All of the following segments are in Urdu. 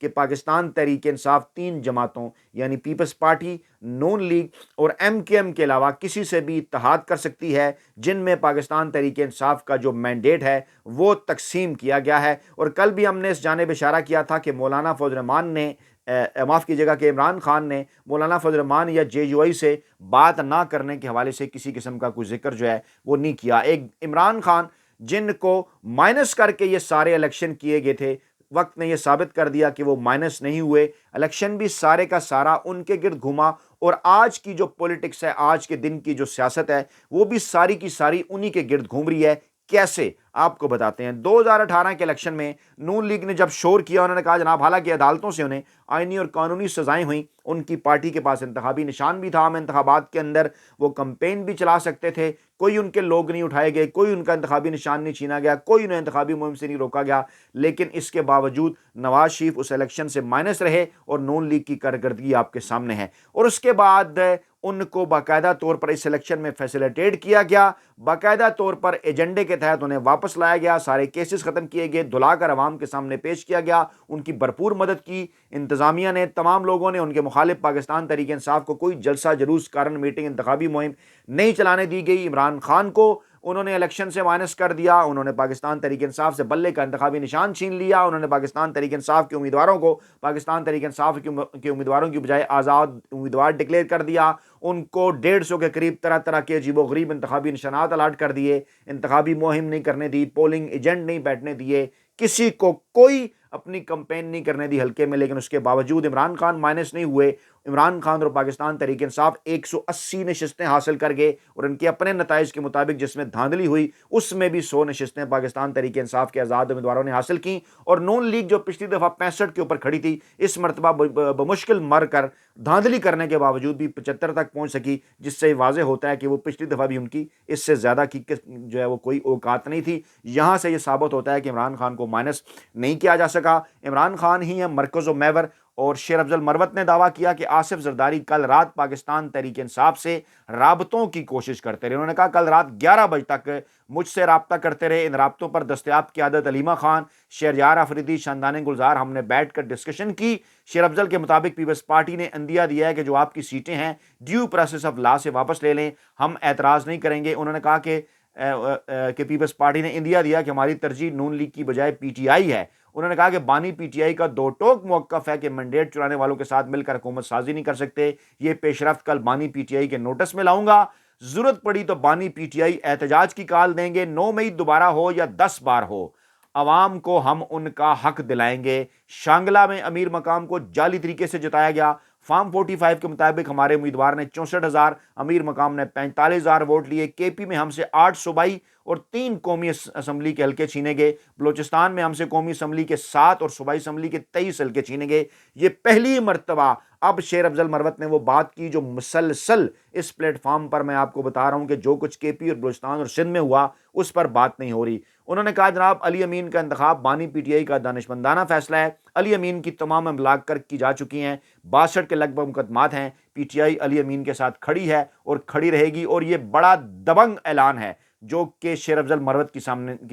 کہ پاکستان تحریک انصاف 3 جماعتوں یعنی پیپلز پارٹی، نون لیگ اور MKM کے علاوہ کسی سے بھی اتحاد کر سکتی ہے، جن میں پاکستان تحریک انصاف کا جو مینڈیٹ ہے وہ تقسیم کیا گیا ہے۔ اور کل بھی ہم نے اس جانب اشارہ کیا تھا کہ مولانا فضل الرحمان نے معاف کیجیے گا کہ عمران خان نے مولانا فضل الرحمان یا JUI سے بات نہ کرنے کے حوالے سے کسی قسم کا کوئی ذکر جو ہے وہ نہیں کیا۔ ایک عمران خان جن کو مائنس کر کے یہ سارے الیکشن کیے گئے تھے، وقت نے یہ ثابت کر دیا کہ وہ مائنس نہیں ہوئے، الیکشن بھی سارے کا سارا ان کے گرد گھوما، اور آج کی جو پولیٹکس ہے، آج کے دن کی جو سیاست ہے، وہ بھی ساری کی ساری انہی کے گرد گھوم رہی ہے۔ کیسے آپ کو بتاتے ہیں۔ 2018 کے الیکشن میں نون لیگ نے جب شور کیا، انہوں نے کہا جناب حالانکہ عدالتوں سے انہیں آئینی اور قانونی سزائیں ہوئیں، ان کی پارٹی کے پاس انتخابی نشان بھی تھا، ہم انتخابات کے اندر وہ کمپین بھی چلا سکتے تھے، کوئی ان کے لوگ نہیں اٹھائے گئے، کوئی ان کا انتخابی نشان نہیں چھینا گیا، کوئی انہیں انتخابی مہم سے نہیں روکا گیا، لیکن اس کے باوجود نواز شریف اس الیکشن سے مائنس رہے اور نون لیگ کی کارکردگی آپ کے سامنے ہے۔ اور اس کے بعد ان کو باقاعدہ طور پر اس الیکشن میں فیسیلیٹیٹ کیا گیا، باقاعدہ طور پر ایجنڈے کے تحت انہیں واپس لایا گیا، سارے کیسز ختم کیے گئے، دھلا کر عوام کے سامنے پیش کیا گیا، ان کی بھرپور مدد کی انتظامیہ نے، تمام لوگوں نے۔ ان کے مخالف پاکستان تحریک انصاف کو کوئی جلسہ جلوس کارن میٹنگ انتخابی مہم نہیں چلانے دی گئی۔ عمران خان کو انہوں نے الیکشن سے مائنس کر دیا، انہوں نے پاکستان تحریک انصاف سے بلے کا انتخابی نشان چھین لیا، انہوں نے پاکستان تحریک انصاف کے امیدواروں کو پاکستان تحریک انصاف کے امیدواروں کی بجائے آزاد امیدوار ڈکلیئر کر دیا، ان کو 150 کے قریب طرح طرح کے عجیب و غریب انتخابی نشانات الاٹ کر دیے، انتخابی مہم نہیں کرنے دی، پولنگ ایجنٹ نہیں بیٹھنے دیے، کسی کو کوئی اپنی کمپین نہیں کرنے دی حلقے میں۔ لیکن اس کے باوجود عمران خان مائنس نہیں ہوئے، عمران خان اور پاکستان تحریک انصاف 180 نشستیں حاصل کر گئے، اور ان کے اپنے نتائج کے مطابق جس میں دھاندلی ہوئی اس میں بھی 100 نشستیں پاکستان تحریک انصاف کے آزاد امیدواروں نے حاصل کی، اور نون لیگ جو پچھلی دفعہ 65 کے اوپر کھڑی تھی، اس مرتبہ بمشکل مر کر دھاندلی کرنے کے باوجود بھی 75 تک پہنچ سکی، جس سے واضح ہوتا ہے کہ وہ پچھلی دفعہ بھی ان کی اس سے زیادہ کی جو ہے وہ کوئی اوقات نہیں تھی۔ یہاں سے یہ ثابت ہوتا ہے کہ عمران خان کو مائنس نہیں کیا جا سکا۔ عمران خان ہی ہے مرکز و محور، اور شیر افضل مروت نے دعویٰ کیا کہ آصف زرداری کل رات پاکستان تحریک انصاف سے رابطوں کی کوشش کرتے رہے۔ انہوں نے کہا کل رات 11 بجے تک مجھ سے رابطہ کرتے رہے، ان رابطوں پر دستیاب قیادت علیمہ خان، شہریار آفریدی، شاندان گلزار، ہم نے بیٹھ کر ڈسکشن کی۔ شیر افضل کے مطابق پیپلز پارٹی نے عندیہ دیا ہے کہ جو آپ کی سیٹیں ہیں ڈیو پروسیس آف لا سے واپس لے لیں، ہم اعتراض نہیں کریں گے۔ انہوں نے کہا کہ پیپلز پارٹی نے عندیہ دیا کہ ہماری ترجیح نون لیگ کی بجائے PTI ہے۔ انہوں نے کہا کہ بانی PTI کا دو ٹوک موقف ہے کہ مینڈیٹ چرانے والوں کے ساتھ مل کر حکومت سازی نہیں کر سکتے، یہ پیش رفت کل بانی PTI کے نوٹس میں لاؤں گا، ضرورت پڑی تو بانی PTI احتجاج کی کال دیں گے، 9 مئی دوبارہ ہو یا 10 بار ہو، عوام کو ہم ان کا حق دلائیں گے۔ شانگلہ میں امیر مقام کو جعلی طریقے سے جتایا گیا، فارم 45 کے مطابق ہمارے امیدوار نے 64,000، امیر مقام نے 45,000 ووٹ لیے۔ KP میں ہم سے 8 صوبائی اور 3 قومی اسمبلی کے حلقے چھینے گئے، بلوچستان میں ہم سے قومی اسمبلی کے 7 اور صوبائی اسمبلی کے 23 حلقے چھینے گئے۔ یہ پہلی مرتبہ اب شیر افضل مروت نے وہ بات کی جو مسلسل اس پلیٹ فارم پر میں آپ کو بتا رہا ہوں کہ جو کچھ KP اور بلوچستان اور سندھ میں ہوا اس پر بات نہیں ہو رہی۔ انہوں نے کہا جناب علی امین کا انتخاب بانی PTI کا دانشمندانہ فیصلہ ہے، علی امین کی تمام ابلاغ کی جا چکی ہیں، 62 کے لگ بھگ مقدمات ہیں، PTI علی امین کے ساتھ کھڑی ہے اور کھڑی رہے گی، اور یہ بڑا دبنگ اعلان ہے جو کہ شیر افضل مروت کی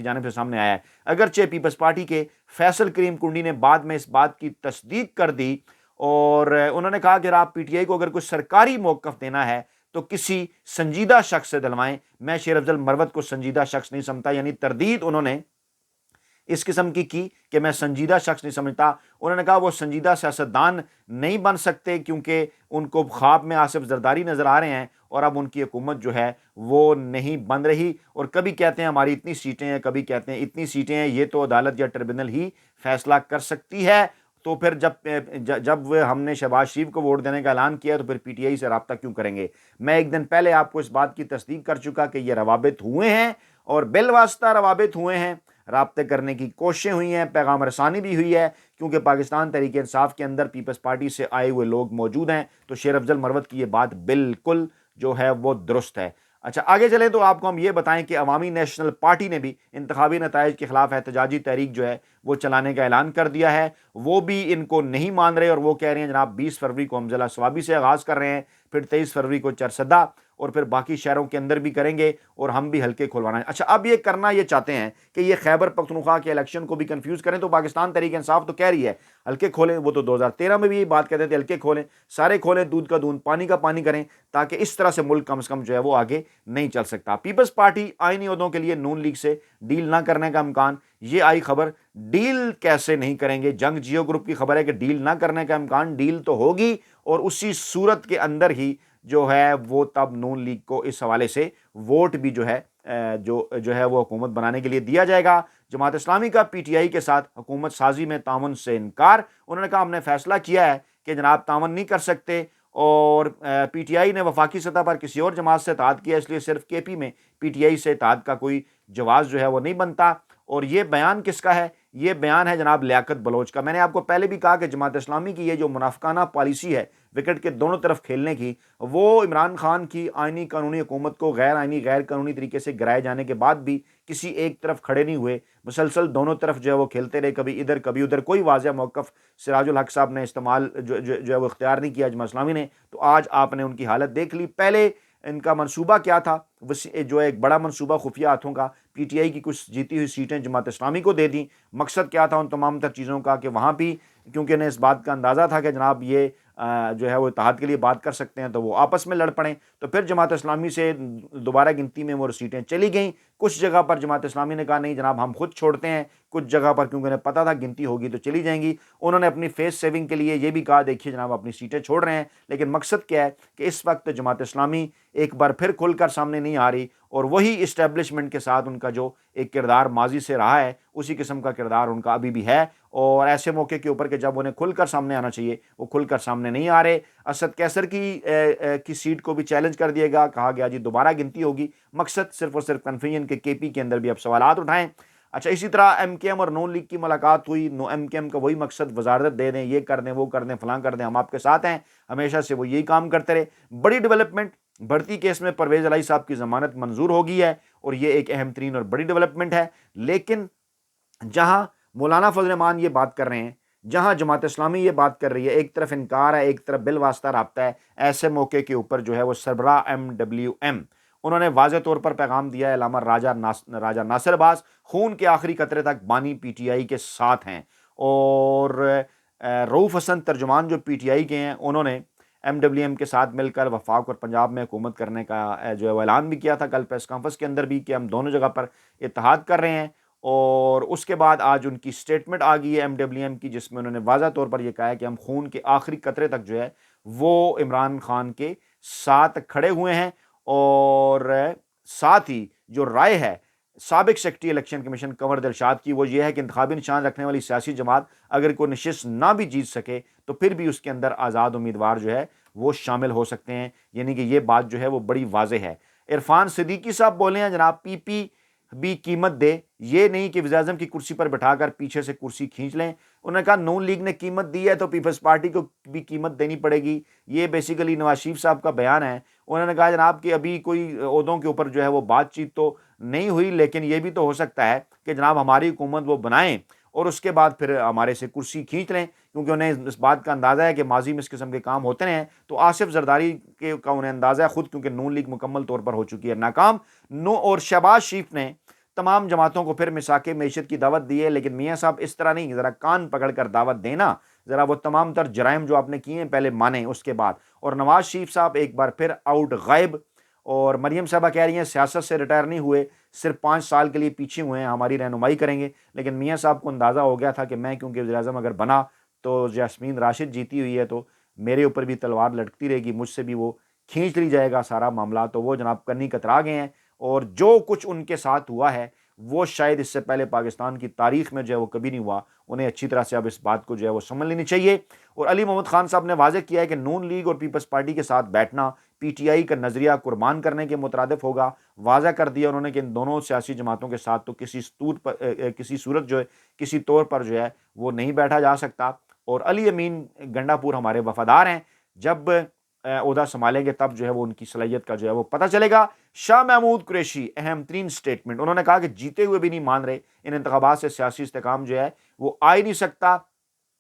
جانب سے سامنے آیا ہے۔ اگرچہ پیپلز پارٹی کے فیصل کریم کنڈی نے بعد میں اس بات کی تصدیق کر دی، اور انہوں نے کہا کہ آپ PTI کو اگر کوئی سرکاری موقف دینا ہے تو کسی سنجیدہ شخص سے دلوائیں۔ میں شیر افضل مروت کو سنجیدہ شخص نہیں سمجھتا، یعنی تردید انہوں نے اس قسم کی کہ میں سنجیدہ شخص نہیں سمجھتا۔ انہوں نے کہا وہ سنجیدہ سیاستدان نہیں بن سکتے کیونکہ ان کو خواب میں آصف زرداری نظر آ رہے ہیں، اور اب ان کی حکومت جو ہے وہ نہیں بن رہی، اور کبھی کہتے ہیں ہماری اتنی سیٹیں ہیں، کبھی کہتے ہیں اتنی سیٹیں ہیں، یہ تو عدالت یا ٹریبونل ہی فیصلہ کر سکتی ہے۔ تو پھر جب ہم نے شہباز شریف کو ووٹ دینے کا اعلان کیا تو پھر PTI سے رابطہ کیوں کریں گے؟ میں ایک دن پہلے آپ کو اس بات کی تصدیق کر چکا کہ یہ روابط ہوئے ہیں، اور بالواسطہ روابط ہوئے ہیں، رابطے کرنے کی کوششیں ہوئی ہیں، پیغام رسانی بھی ہوئی ہے، کیونکہ پاکستان تحریک انصاف کے اندر پیپلز پارٹی سے آئے ہوئے لوگ موجود ہیں۔ تو شیر افضل مروت کی یہ بات بالکل جو ہے وہ درست ہے۔ اچھا آگے چلیں تو آپ کو ہم یہ بتائیں کہ عوامی نیشنل پارٹی نے بھی انتخابی نتائج کے خلاف احتجاجی تحریک جو ہے وہ چلانے کا اعلان کر دیا ہے۔ وہ بھی ان کو نہیں مان رہے، اور وہ کہہ رہے ہیں جناب 20 فروری کو ہم ضلع ثوابی سے آغاز کر رہے ہیں، پھر 23 فروری کو چرسدہ اور پھر باقی شہروں کے اندر بھی کریں گے اور ہم بھی حلقے کھلوانا ہے۔ اچھا، اب یہ کرنا یہ چاہتے ہیں کہ یہ خیبر پختونخوا کے الیکشن کو بھی کنفیوز کریں، تو پاکستان تحریک انصاف تو کہہ رہی ہے حلقے کھولیں، وہ تو 2013 میں بھی یہ بات کہتے تھے حلقے کھولیں، سارے کھولیں، دودھ کا دودھ پانی کا پانی کریں، تاکہ اس طرح سے ملک کم سے کم جو ہے وہ آگے نہیں چل سکتا۔ پیپلز پارٹی آئینی عہدوں کے لیے نون لیگ سے ڈیل نہ کرنے کا امکان، یہ آئی خبر۔ ڈیل کیسے نہیں کریں گے؟ جنگ جیو گروپ کی خبر ہے کہ ڈیل نہ کرنے کا امکان، ڈیل تو ہوگی اور اسی صورت کے اندر ہی جو ہے وہ تب نون لیگ کو اس حوالے سے ووٹ بھی جو ہے وہ حکومت بنانے کے لیے دیا جائے گا۔ جماعت اسلامی کا پی ٹی آئی کے ساتھ حکومت سازی میں تعاون سے انکار، انہوں نے کہا ہم نے فیصلہ کیا ہے کہ جناب تعاون نہیں کر سکتے، اور پی ٹی آئی نے وفاقی سطح پر کسی اور جماعت سے اتحاد کیا، اس لیے صرف کے پی میں پی ٹی آئی سے اتحاد کا کوئی جواز جو ہے وہ نہیں بنتا۔ اور یہ بیان کس کا ہے؟ یہ بیان ہے جناب لیاقت بلوچ کا۔ میں نے آپ کو پہلے بھی کہا کہ جماعت اسلامی کی یہ جو منافقانہ پالیسی ہے وکٹ کے دونوں طرف کھیلنے کی، وہ عمران خان کی آئینی قانونی حکومت کو غیر آئینی غیر قانونی طریقے سے گرائے جانے کے بعد بھی کسی ایک طرف کھڑے نہیں ہوئے، مسلسل دونوں طرف جو ہے وہ کھیلتے رہے، کبھی ادھر کبھی ادھر، کوئی واضح موقف سراج الحق صاحب نے استعمال جو ہے وہ اختیار نہیں کیا جماعت اسلامی نے۔ تو آج آپ نے ان کی حالت دیکھ لی۔ پہلے ان کا منصوبہ کیا تھا؟ جو ایک بڑا منصوبہ خفیہ ہاتھوں کا، پی ٹی آئی کی کچھ جیتی ہوئی سیٹیں جماعت اسلامی کو دے دیں۔ مقصد کیا تھا ان تمام تر چیزوں کا؟ کہ وہاں بھی کیونکہ انہیں اس بات کا اندازہ تھا کہ جناب یہ جو ہے وہ اتحاد کے لیے بات کر سکتے ہیں، تو وہ آپس میں لڑ پڑیں، تو پھر جماعت اسلامی سے دوبارہ گنتی میں وہ سیٹیں چلی گئیں۔ کچھ جگہ پر جماعت اسلامی نے کہا نہیں جناب ہم خود چھوڑتے ہیں، کچھ جگہ پر کیونکہ انہیں پتا تھا گنتی ہوگی تو چلی جائیں گی، انہوں نے اپنی فیس سیونگ کے لیے یہ بھی کہا دیکھیے جناب اپنی سیٹیں چھوڑ رہے ہیں۔ لیکن مقصد کیا ہے کہ اس وقت جماعت اسلامی ایک بار پھر کھل کر سامنے نہیں آ رہی، اور وہی اسٹیبلشمنٹ کے ساتھ ان کا جو ایک کردار ماضی سے رہا ہے اسی قسم کا کردار ان کا ابھی بھی ہے، اور ایسے موقع کے اوپر کہ جب انہیں کھل کر سامنے آنا چاہیے وہ کھل کر سامنے نہیں آ رہے۔ اسد کیسر کی سیٹ کو بھی چیلنج کر دیا گیا، کہا گیا جی دوبارہ گنتی ہوگی، مقصد صرف اور صرف کنفیوژن کے کے پی کے اندر بھی اب سوالات اٹھائیں۔ اچھا، اسی طرح ایم کے ایم اور نون لیگ کی ملاقات ہوئی، ایم کے ایم کا وہی مقصد وزارت دے دیں، یہ کر دیں وہ کر دیں فلاں کر دیں، ہم آپ کے ساتھ ہیں، ہمیشہ سے وہ یہی کام کرتے رہے۔ بڑی ڈیولپمنٹ، بھرتی کیس میں پرویز الہی صاحب کی ضمانت منظور ہو گئی ہے، اور یہ ایک اہم ترین اور بڑی ڈیولپمنٹ ہے۔ لیکن جہاں مولانا فضل الرحمان یہ بات کر رہے ہیں، جہاں جماعت اسلامی یہ بات کر رہی ہے، ایک طرف انکار ہے ایک طرف بالواسطہ رابطہ ہے، ایسے موقع کے اوپر جو ہے وہ سربراہ ایم ڈبلیو ایم انہوں نے واضح طور پر پیغام دیا ہے، علامہ راجہ ناصر عباس خون کے آخری قطرے تک بانی پی ٹی آئی کے ساتھ ہیں، اور رؤوف حسن ترجمان جو پی ٹی آئی کے ہیں انہوں نے ایم ڈبلیو ایم کے ساتھ مل کر وفاق اور پنجاب میں حکومت کرنے کا جو ہے وہ اعلان بھی کیا تھا کل پریس کانفرنس کے اندر بھی، کہ ہم دونوں جگہ پر اتحاد کر رہے ہیں۔ اور اس کے بعد آج ان کی سٹیٹمنٹ آ گئی ہے ایم ڈبلیو ایم کی، جس میں انہوں نے واضح طور پر یہ کہا ہے کہ ہم خون کے آخری قطرے تک جو ہے وہ عمران خان کے ساتھ کھڑے ہوئے ہیں، اور ساتھ ہی جو رائے ہے سابق سیکرٹری الیکشن کمیشن کنور دلشاد کی وہ یہ ہے کہ انتخابی نشان رکھنے والی سیاسی جماعت اگر کوئی نشست نہ بھی جیت سکے تو پھر بھی اس کے اندر آزاد امیدوار جو ہے وہ شامل ہو سکتے ہیں، یعنی کہ یہ بات جو ہے وہ بڑی واضح ہے۔ عرفان صدیقی صاحب بولے ہیں جناب پی پی بھی قیمت دے، یہ نہیں کہ وزیر اعظم کی کرسی پر بٹھا کر پیچھے سے کرسی کھینچ لیں۔ انہوں نے کہا نون لیگ نے قیمت دی ہے تو پیپلز پارٹی کو بھی قیمت دینی پڑے گی، یہ بیسیکلی نواز شریف صاحب کا بیان ہے۔ انہوں نے کہا جناب کہ ابھی کوئی عہدوں کے اوپر جو ہے وہ بات چیت تو نہیں ہوئی، لیکن یہ بھی تو ہو سکتا ہے کہ جناب ہماری حکومت وہ بنائیں اور اس کے بعد پھر ہمارے سے کرسی کھینچ لیں، کیونکہ انہیں اس بات کا اندازہ ہے کہ ماضی میں اس قسم کے کام ہوتے ہیں۔ تو آصف زرداری کا انہیں اندازہ ہے خود، کیونکہ نون لیگ مکمل طور پر ہو چکی ہے ناکام۔ اور شہباز شریف نے تمام جماعتوں کو پھر مساق معیشت کی دعوت دی ہے، لیکن میاں صاحب اس طرح نہیں، ذرا کان پکڑ کر دعوت دینا، ذرا وہ تمام تر جرائم جو آپ نے کیے ہیں پہلے مانیں اس کے بعد۔ اور نواز شریف صاحب ایک بار پھر آؤٹ غائب، اور مریم صاحبہ کہہ رہی ہیں سیاست سے ریٹائر نہیں ہوئے، صرف 5 سال کے لیے پیچھے ہوئے ہیں، ہماری رہنمائی کریں گے۔ لیکن میاں صاحب کو اندازہ ہو گیا تھا کہ میں کیونکہ وزیر اعظم اگر بنا تو یاسمین راشد جیتی ہوئی ہے تو میرے اوپر بھی تلوار لٹکتی رہے گی، مجھ سے بھی وہ کھینچ لی جائے گا سارا معاملہ، تو وہ جناب کنی کترا گئے ہیں۔ اور جو کچھ ان کے ساتھ ہوا ہے وہ شاید اس سے پہلے پاکستان کی تاریخ میں جو ہے وہ کبھی نہیں ہوا، انہیں اچھی طرح سے اب اس بات کو جو ہے وہ سمجھ لینی چاہیے۔ اور علی محمد خان صاحب نے واضح کیا ہے کہ نون لیگ اور پیپلز پارٹی کے ساتھ بیٹھنا پی ٹی آئی کا نظریہ قربان کرنے کے مترادف ہوگا۔ واضح کر دیا انہوں نے کہ ان دونوں سیاسی جماعتوں کے ساتھ تو کسی صورت جو ہے کسی طور پر جو ہے وہ نہیں بیٹھا جا سکتا۔ اور علی امین گنڈا پور ہمارے وفادار ہیں، جب عہدہ سنبھالیں گے تب جو ہے وہ ان کی صلاحیت کا جو ہے وہ پتہ چلے گا۔ شاہ محمود قریشی اہم ترین سٹیٹمنٹ، انہوں نے کہا کہ جیتے ہوئے بھی نہیں مان رہے، ان انتخابات سے سیاسی استحکام جو ہے وہ آ ہی نہیں سکتا،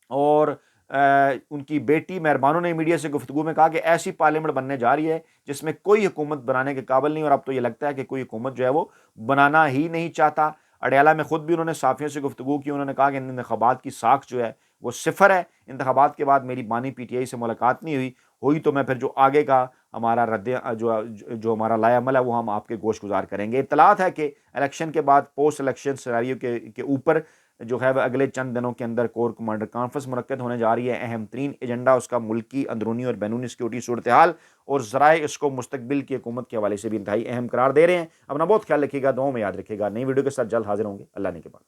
اور ان کی بیٹی مہربانوں نے میڈیا سے گفتگو میں کہا کہ ایسی پارلیمنٹ بننے جا رہی ہے جس میں کوئی حکومت بنانے کے قابل نہیں، اور اب تو یہ لگتا ہے کہ کوئی حکومت جو ہے وہ بنانا ہی نہیں چاہتا۔ اڈیالہ میں خود بھی انہوں نے صحافیوں سے گفتگو کی، انہوں نے کہا کہ ان انتخابات کی ساکھ جو ہے وہ صفر ہے، انتخابات کے بعد میری بانی پی ٹی آئی سے ملاقات نہیں ہوئی تو میں پھر جو آگے کا ہمارا جو ہمارا لائے عمل ہے وہ ہم آپ کے گوش گزار کریں گے۔ اطلاعات ہے کہ الیکشن کے بعد پوسٹ الیکشن سیناریو کے اوپر جو ہے وہ اگلے چند دنوں کے اندر کور کمانڈر کانفرنس منعقد ہونے جا رہی ہے۔ اہم ترین ایجنڈا اس کا ملکی اندرونی اور بیرونی سیکورٹی صورتحال اور ذرائع اس کو مستقبل کی حکومت کے حوالے سے بھی انتہائی اہم قرار دے رہے ہیں۔ اپنا بہت خیال رکھیے گا، دعاؤں میں یاد رکھیے گا۔ نئی ویڈیو کے ساتھ جلد حاضر ہوں گے، اللہ نے کے بعد۔